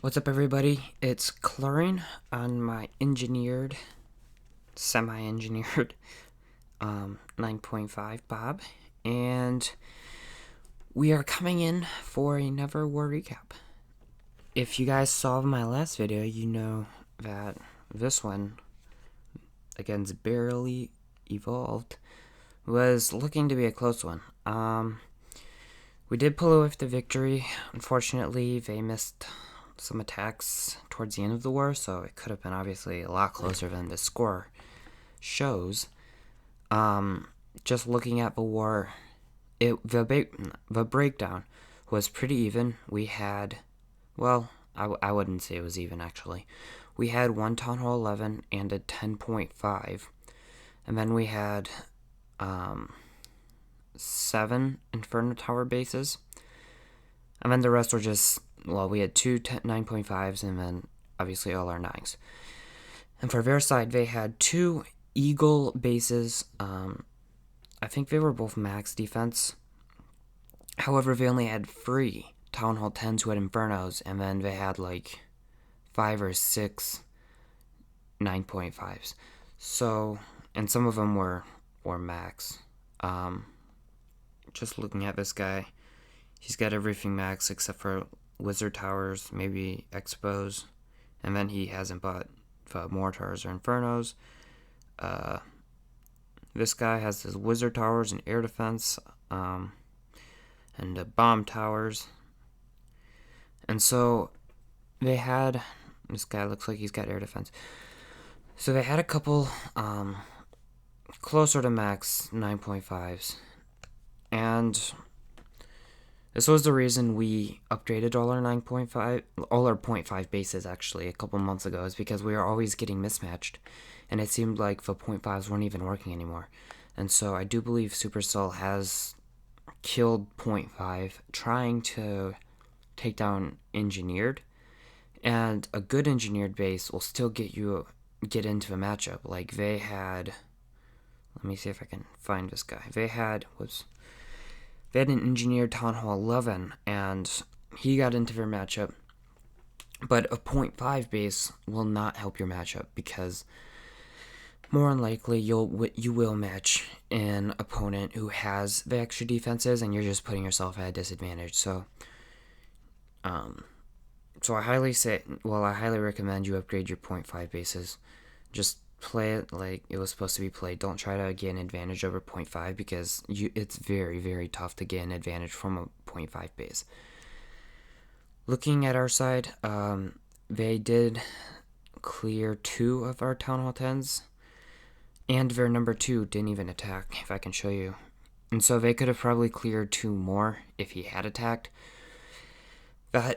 What's up, everybody? It's Chlorine on my engineered, semi-engineered 9.5 Bob, and we are coming in for a Never War recap. If you guys saw my last video, you know that this one, against Barely Evolved, was looking to be a close one. We did pull away with the victory. Unfortunately, they missed some attacks towards the end of the war, so it could have been obviously a lot closer than the score shows. Just looking at the war, the breakdown was pretty even. We had, well, I wouldn't say it was even actually. We had one Town Hall 11 and a 10.5, and then we had 7 Inferno Tower bases, and then the rest were just, well, we had two 9.5s and then obviously all our 9s. And for their side, they had 2 Eagle bases. I think they were both max defense. However, they only had 3 Town Hall 10s who had Infernos, and then they had like 5 or 6 9.5s. So, and some of them were max. Just looking at this guy, he's got everything max except for Wizard Towers, maybe Expos, and then he hasn't bought Mortars or Infernos. This guy has his Wizard Towers and Air Defense, and Bomb Towers. And so they had, this guy looks like he's got Air Defense. So they had a couple closer to max 9.5s. And this was the reason we upgraded all our 0.5 bases actually a couple months ago, is because we were always getting mismatched, and it seemed like the 0.5s weren't even working anymore. And so I do believe Supercell has killed 0.5 trying to take down engineered, and a good engineered base will still get into a matchup. Like they had, let me see if I can find this guy. They had an engineered Town Hall 11, and he got into their matchup. But a 0.5 base will not help your matchup, because more than likely you will match an opponent who has the extra defenses, and you're just putting yourself at a disadvantage. So, I highly recommend you upgrade your 0.5 bases. Just play it like it was supposed to be played. Don't try to get an advantage over 0.5, because it's very, very tough to get an advantage from a 0.5 base. Looking at our side, they did clear 2 of our Town Hall 10s, and their number 2 didn't even attack, if I can show you. And so they could have probably cleared 2 more if he had attacked. That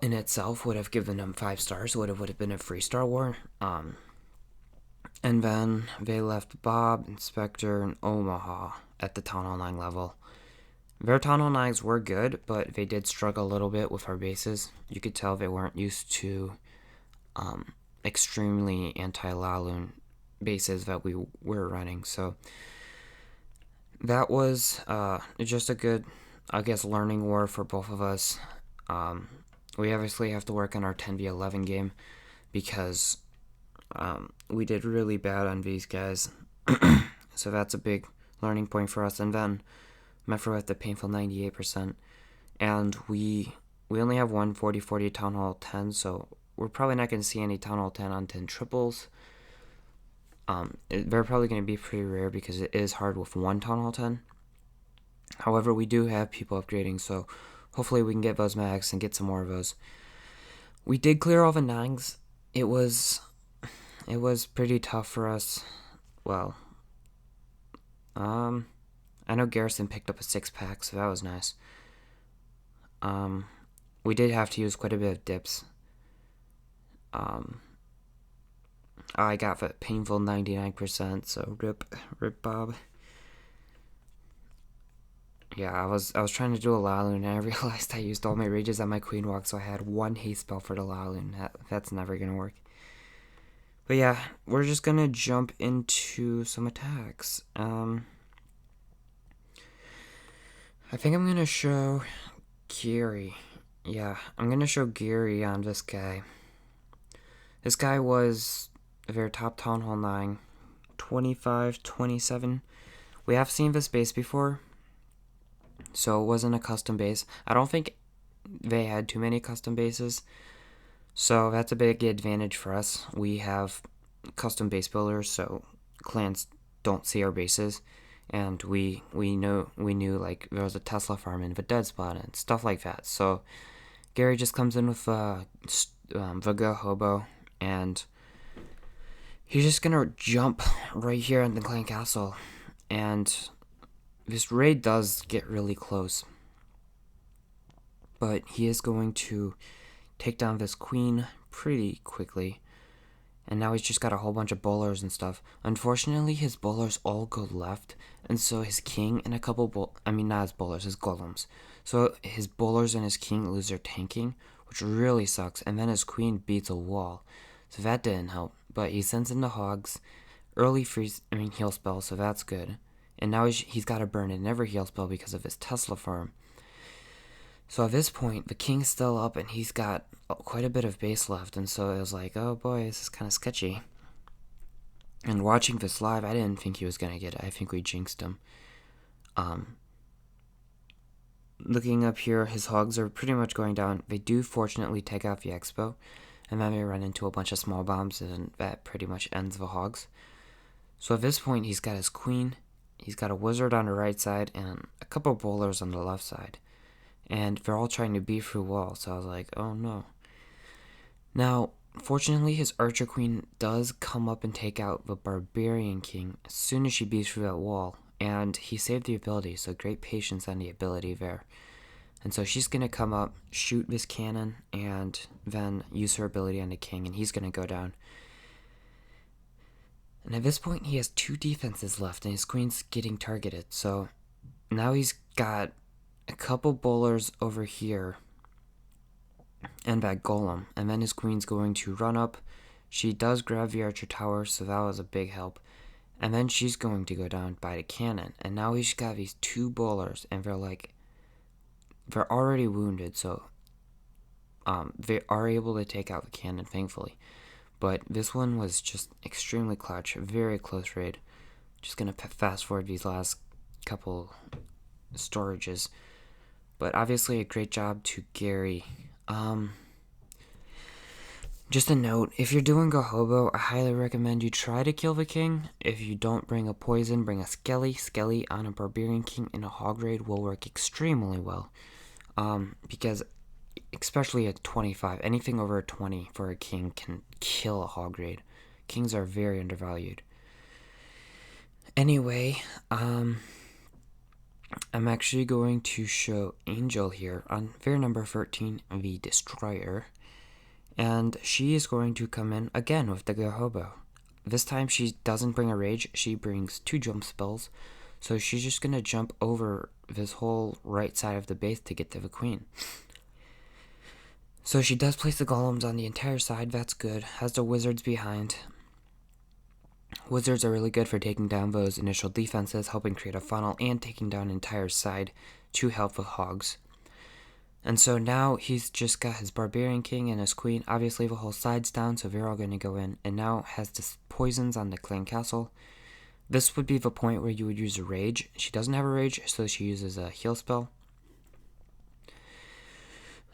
in itself would have given them 5 stars, would have been a 3-star war. And then they left Bob, Inspector, and Omaha at the Town Hall 9 level. Their Town Hall 9s were good, but they did struggle a little bit with our bases. You could tell they weren't used to extremely anti-Laloon bases that we were running. So that was just a good, I guess, learning war for both of us. We obviously have to work on our 10v11 game, because we did really bad on these guys. So that's a big learning point for us. And then Metro at the painful 98%. And we only have one 40-40 Town Hall 10, so we're probably not going to see any Town Hall 10 on 10 triples. They're probably going to be pretty rare, because it is hard with one Town Hall 10. However, we do have people upgrading, so hopefully we can get those max and get some more of those. We did clear all the 9s. It was pretty tough for us. Well, I know Garrison picked up a 6-pack, so that was nice. We did have to use quite a bit of dips. I got the painful 99%, so rip Bob. Yeah, I was trying to do a Laloon, and I realized I used all my rages on my Queen Walk, so I had 1 haste spell for the Laloon. That's never gonna work. But yeah, we're just gonna jump into some attacks. I think I'm gonna show Gary yeah, I'm gonna show Gary on this guy. This guy was a very top Town Hall 9, 25, 27. We have seen this base before, so it wasn't a custom base. I don't think they had too many custom bases, so that's a big advantage for us. We have custom base builders, so clans don't see our bases, and we knew like there was a Tesla farm in the dead spot and stuff like that. So Gary just comes in with Vaga Hobo, and he's just gonna jump right here in the clan castle, and this raid does get really close, but he is going to take down this queen pretty quickly. And now he's just got a whole bunch of bowlers and stuff. Unfortunately, his bowlers all go left, and so his king and a couple not his bowlers, his golems. So his bowlers and his king lose their tanking, which really sucks. And then his queen beats a wall, so that didn't help. But he sends in the hogs, early heal spell, so that's good. And now he's got to burn and never heal spell because of his Tesla farm. So at this point, the king's still up, and he's got quite a bit of base left, and so it was like, oh boy, this is kind of sketchy. And watching this live, I didn't think he was going to get it. I think we jinxed him. Looking up here, his hogs are pretty much going down. They do fortunately take out the expo, and then they run into a bunch of small bombs, and that pretty much ends the hogs. So at this point, he's got his queen, he's got a wizard on the right side, and a couple bowlers on the left side. And they're all trying to beat through walls, so I was like, oh no. Now, fortunately, his archer queen does come up and take out the barbarian king as soon as she beats through that wall, and he saved the ability, so great patience on the ability there. And so she's going to come up, shoot this cannon, and then use her ability on the king, and he's going to go down. And at this point, he has 2 defenses left, and his queen's getting targeted, so now he's got a couple bowlers over here and that golem, and then his queen's going to run up. She does grab the archer tower, so that was a big help, and then she's going to go down by the cannon. And now he's got these 2 bowlers, and they're already wounded, so they are able to take out the cannon, thankfully. But this one was just extremely clutch, very close raid. Just gonna fast forward these last couple storages. But obviously a great job to Gary. Just a note, if you're doing a hobo, I highly recommend you try to kill the king. If you don't, bring a poison, bring a skelly. Skelly on a barbarian king in a hog raid will work extremely well. Because especially at 25, anything over a 20 for a king can kill a hog raid. Kings are very undervalued. Anyway, I'm actually going to show Angel here on fair number 13, the Destroyer. And she is going to come in again with the Gahobo. This time she doesn't bring a rage, she brings 2 jump spells. So she's just going to jump over this whole right side of the base to get to the queen. So she does place the golems on the entire side, that's good. Has the wizards behind. Wizards are really good for taking down those initial defenses, helping create a funnel, and taking down an entire side to help with hogs. And so now he's just got his barbarian king and his queen. Obviously the whole side's down, so they're all going to go in. And now has this poisons on the clan castle. This would be the point where you would use a rage. She doesn't have a rage, so she uses a heal spell.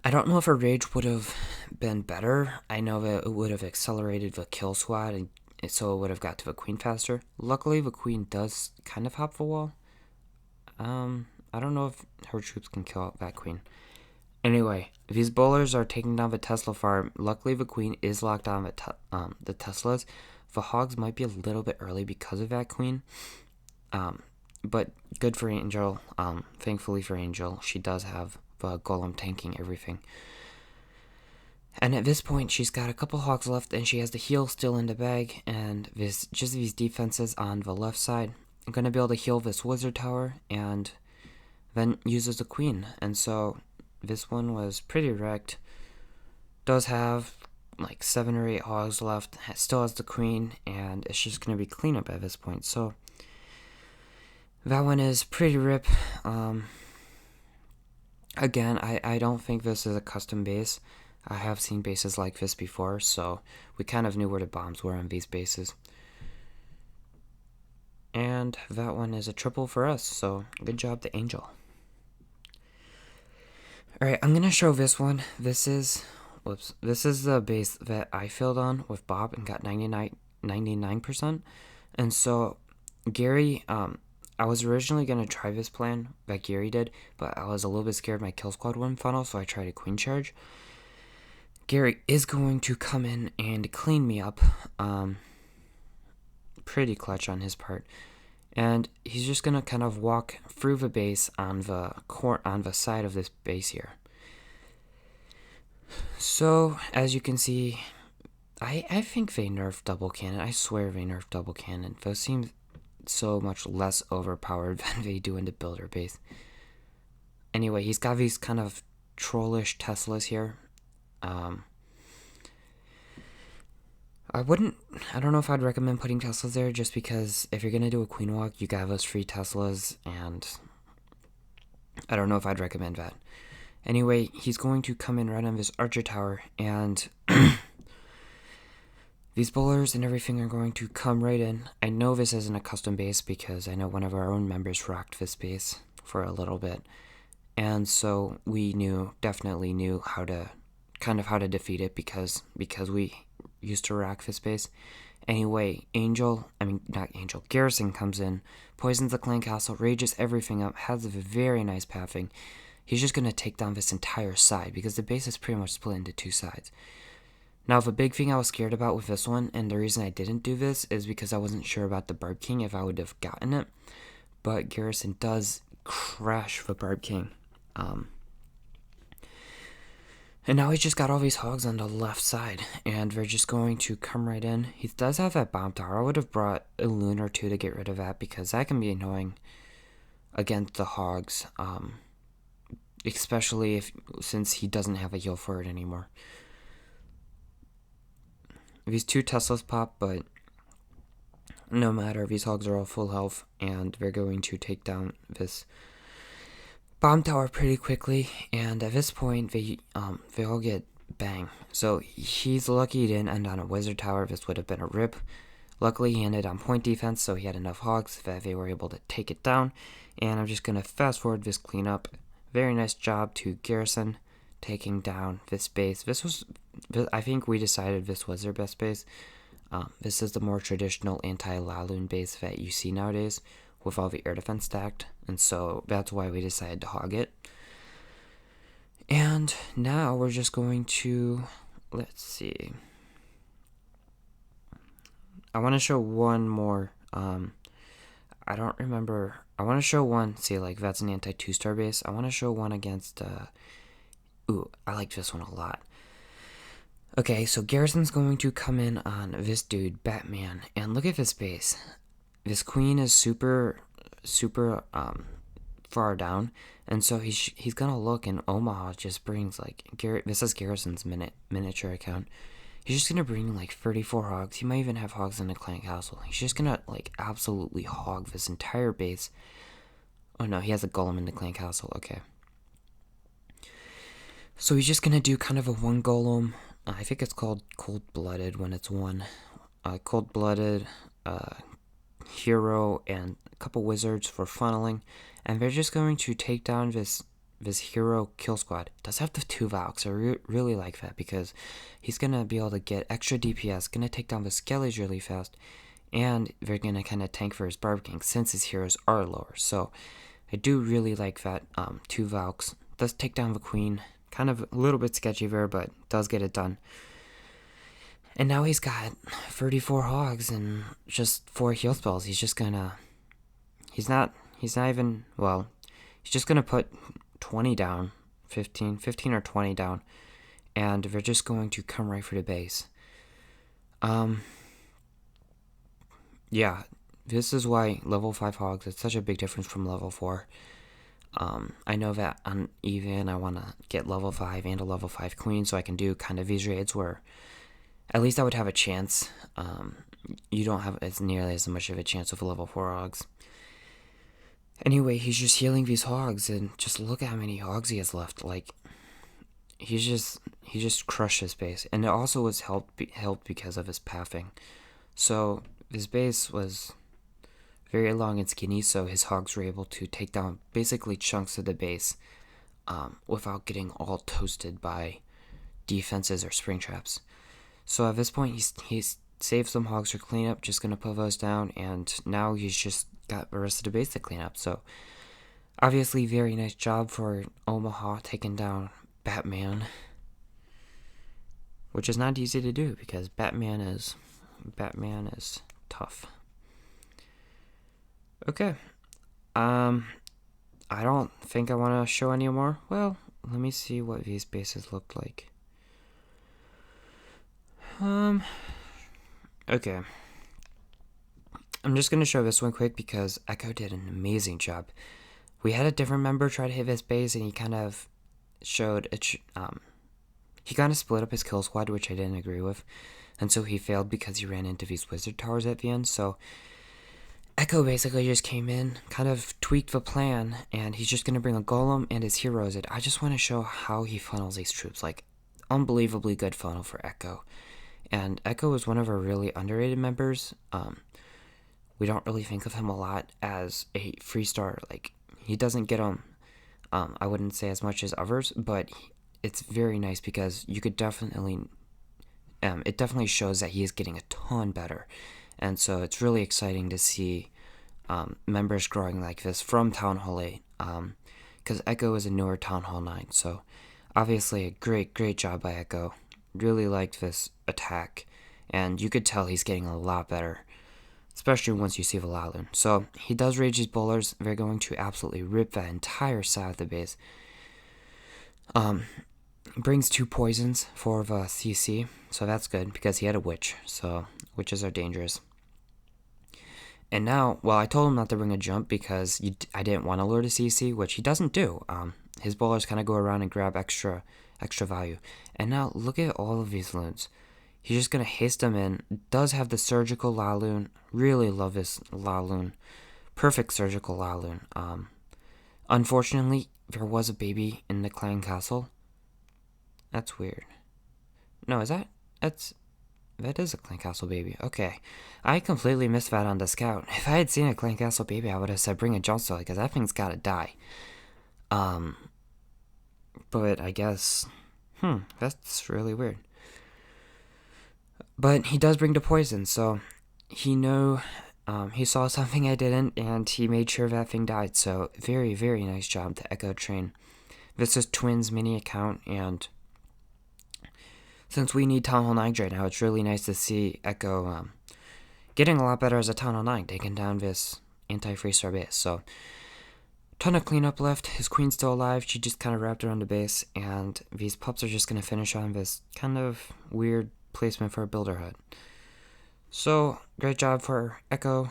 I don't know if a rage would have been better. I know that it would have accelerated the kill squad, and so it would have got to the queen faster. Luckily, the queen does kind of hop the wall. I don't know if her troops can kill out that queen. Anyway, these bowlers are taking down the Tesla farm. Luckily, the queen is locked on the Teslas. The hogs might be a little bit early because of that queen. But good for Angel. Thankfully for Angel, she does have the golem tanking everything. And at this point, she's got a couple hogs left, and she has the heal still in the bag, and just these defenses on the left side. I'm going to be able to heal this wizard tower, and then uses the queen. And so this one was pretty wrecked. Does have like 7 or 8 hogs left, still has the queen, and it's just going to be cleanup at this point. So that one is pretty rip. Again, I don't think this is a custom base. I have seen bases like this before, so we kind of knew where the bombs were on these bases. And that one is a triple for us, so good job to Angel. Alright, I'm gonna show this one. This is the base that I filled on with Bob and got 99%. And so Gary, I was originally gonna try this plan that Gary did, but I was a little bit scared my kill squad wouldn't funnel, so I tried a queen charge. Gary is going to come in and clean me up. Pretty clutch on his part. And he's just gonna kind of walk through the base on the side of this base here. So as you can see, I think they nerfed double cannon. I swear they nerfed double cannon. Those seem so much less overpowered than they do in the builder base. Anyway, he's got these kind of trollish Teslas here. I don't know if I'd recommend putting Teslas there, just because if you're gonna do a queen walk, you got those free Teslas, and I don't know if I'd recommend that. Anyway, he's going to come in right on this archer tower, and these bowlers and everything are going to come right in. I know this isn't a custom base because I know one of our own members rocked this base for a little bit, and so we definitely knew how to defeat it because we used to rack this base. Anyway, Garrison comes in, poisons the clan castle, rages everything up, has a very nice pathing. He's just going to take down this entire side because the base is pretty much split into two sides. Now, the big thing I was scared about with this one, and the reason I didn't do this, is because I wasn't sure about the Barb King if I would have gotten it. But Garrison does crash the Barb King. And now he's just got all these hogs on the left side, and they're just going to come right in. He does have that bomb tower. I would have brought a loon or two to get rid of that, because that can be annoying against the hogs, especially since he doesn't have a heal for it anymore. These two Teslas pop, but no matter, these hogs are all full health, and they're going to take down this bomb tower pretty quickly, and at this point they all get bang. So he's lucky he didn't end on a wizard tower. This would have been a rip. Luckily he ended on point defense, so he had enough hogs that they were able to take it down. And I'm just gonna fast forward this cleanup. Very nice job to Garrison taking down this base. I think we decided this was their best base. This is the more traditional anti-Laloon base that you see nowadays, with all the air defense stacked, and so that's why we decided to hog it. And now we're just going to, let's see, I want to show one more. I don't remember. I want to show one. See, like, that's an anti 2-star base. I want to show one against I like this one a lot. Okay, so Garrison's going to come in on this dude, Batman, and look at this base. This queen is super far down, and so he's gonna look, and Omaha just brings, like, this is Garrison's miniature account. He's just gonna bring like 34 hogs. He might even have hogs in the clan castle. He's just gonna, like, absolutely hog this entire base. Oh no, he has a golem in the clan castle. Okay. So he's just gonna do kind of a one golem. I think it's called cold-blooded when it's one. Cold-blooded, hero, and a couple wizards for funneling, and they're just going to take down this hero kill squad. It does have the 2 Valks. I really like that, because he's gonna be able to get extra DPS, gonna take down the skellies really fast, and they're gonna kind of tank for his Barb King since his heroes are lower. So I do really like that. 2 Valks does take down the queen. Kind of a little bit sketchy there, but does get it done. And now he's got 34 hogs and just 4 heal spells. He's just gonna, he's not even, well, he's just gonna put 20 down, 15 or 20 down, and they're just going to come right for the base. Yeah, this is why level 5 hogs, it's such a big difference from level 4. I know that on even I want to get level 5 and a level 5 queen, so I can do kind of these raids where at least I would have a chance. You don't have as nearly as much of a chance with level 4 hogs. Anyway, he's just healing these hogs, and just look at how many hogs he has left. Like, he just crushed his base, and it also was helped because of his pathing. So his base was very long and skinny, so his hogs were able to take down basically chunks of the base without getting all toasted by defenses or spring traps. So at this point, he's saved some hogs for cleanup, just gonna put those down, and now he's just got the rest of the base to clean up. So obviously, very nice job for Omaha taking down Batman, which is not easy to do because Batman is tough. Okay. I don't think I want to show any more. Well, let me see what these bases look like. Okay. I'm just going to show this one quick because Echo did an amazing job. We had a different member try to hit this base, and he kind of showed he kind of split up his kill squad, which I didn't agree with, and so he failed because he ran into these wizard towers at the end. So Echo basically just came in, kind of tweaked the plan, and he's just going to bring a golem and his heroes. And I just want to show how he funnels these troops. Like, unbelievably good funnel for Echo. And Echo is one of our really underrated members. We don't really think of him a lot as a free star. Like, he doesn't get them, I wouldn't say as much as others, but it's very nice because you could definitely, it definitely shows that he is getting a ton better. And so it's really exciting to see members growing like this from Town Hall 8, because Echo is a newer Town Hall 9. So obviously a great job by Echo. Really liked this attack, and you could tell he's getting a lot better, especially once you see the Laloon. So he does rage these bowlers. They're going to absolutely rip that entire side of the base. Brings 2 poisons for the CC, so that's good because he had a witch. So witches are dangerous. And now, well, I told him not to bring a jump because I didn't want to lure the CC, which he doesn't do. His bowlers kind of go around and grab extra value. And now, look at all of these loons. He's just going to haste them in. Does have the surgical Laloon. Really love this Laloon. Perfect surgical Laloon. Unfortunately, there was a baby in the clan castle. That's weird. No, that is a clan castle baby. Okay. I completely missed that on the scout. If I had seen a clan castle baby, I would have said bring a jump because that thing's gotta die. But I guess, that's really weird. But he does bring the poison, so he knew, he saw something I didn't, and he made sure that thing died. So very nice job to Echo Train. This is Twins mini account, and since we need Town Hall 9 right now, it's really nice to see Echo getting a lot better as a Town Hall 9, taking down this anti-freestar base. So, ton of cleanup left. His queen's still alive. She just kind of wrapped around the base, and these pups are just going to finish on this kind of weird placement for a builder hut. So, great job for Echo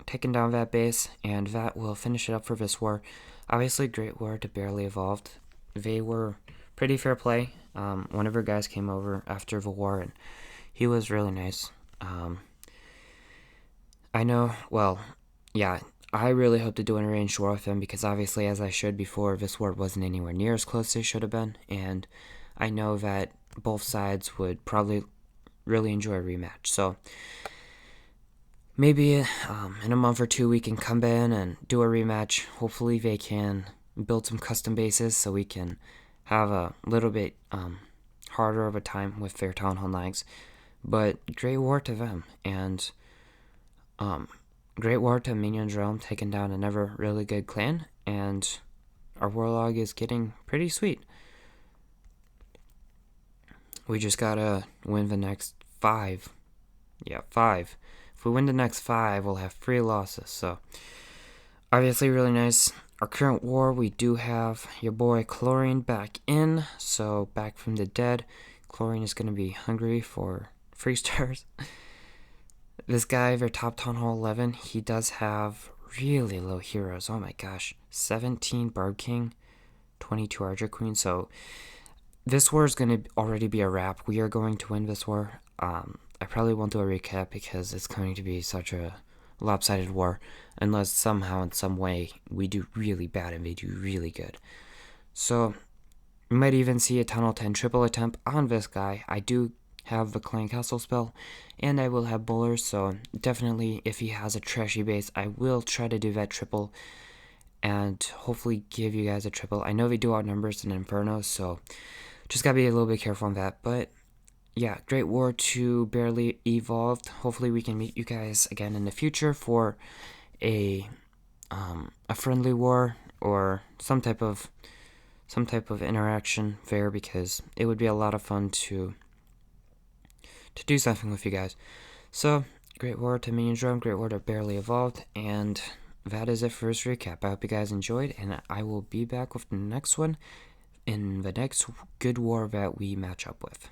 taking down that base, and that will finish it up for this war. Obviously, great war to Barely Evolved. They were pretty fair play. One of our guys came over after the war, and he was really nice. I know, well, yeah, I really hope to do an arranged war with him because obviously, as I showed before, this war wasn't anywhere near as close as it should have been, and I know that both sides would probably really enjoy a rematch. So maybe in a month or 2 we can come in and do a rematch. Hopefully they can build some custom bases so we can have a little bit harder of a time with their Town Hall 9s. But great war to them, and great war to Minion's Realm, taking down another really good clan, and our warlog is getting pretty sweet. We just gotta win the next 5. Yeah, 5. If we win the next 5, we'll have 3 losses, so obviously really nice. Our current war, we do have your boy Chlorine back in, so back from the dead. Chlorine is going to be hungry for 3 stars. This guy, their top Town Hall 11, he does have really low heroes. Oh my gosh. 17 Barb King, 22 Archer Queen. So this war is going to already be a wrap. We are going to win this war. I probably won't do a recap because it's going to be such a lopsided war, unless somehow in some way we do really bad and they do really good. So we might even see a Tunnel 10 triple attempt on this guy. I do have the Clan Castle spell, and I will have bowlers, so definitely if he has a trashy base, I will try to do that triple, and hopefully give you guys a triple. I know they do outnumbers in Inferno, so just gotta be a little bit careful on that, but yeah, Great War 2 barely evolved. Hopefully we can meet you guys again in the future for a friendly war or some type of interaction there, because it would be a lot of fun to do something with you guys. So, Great War to Minion Drum, Great War to Barely Evolved, and that is it for this recap. I hope you guys enjoyed, and I will be back with the next one in the next good war that we match up with.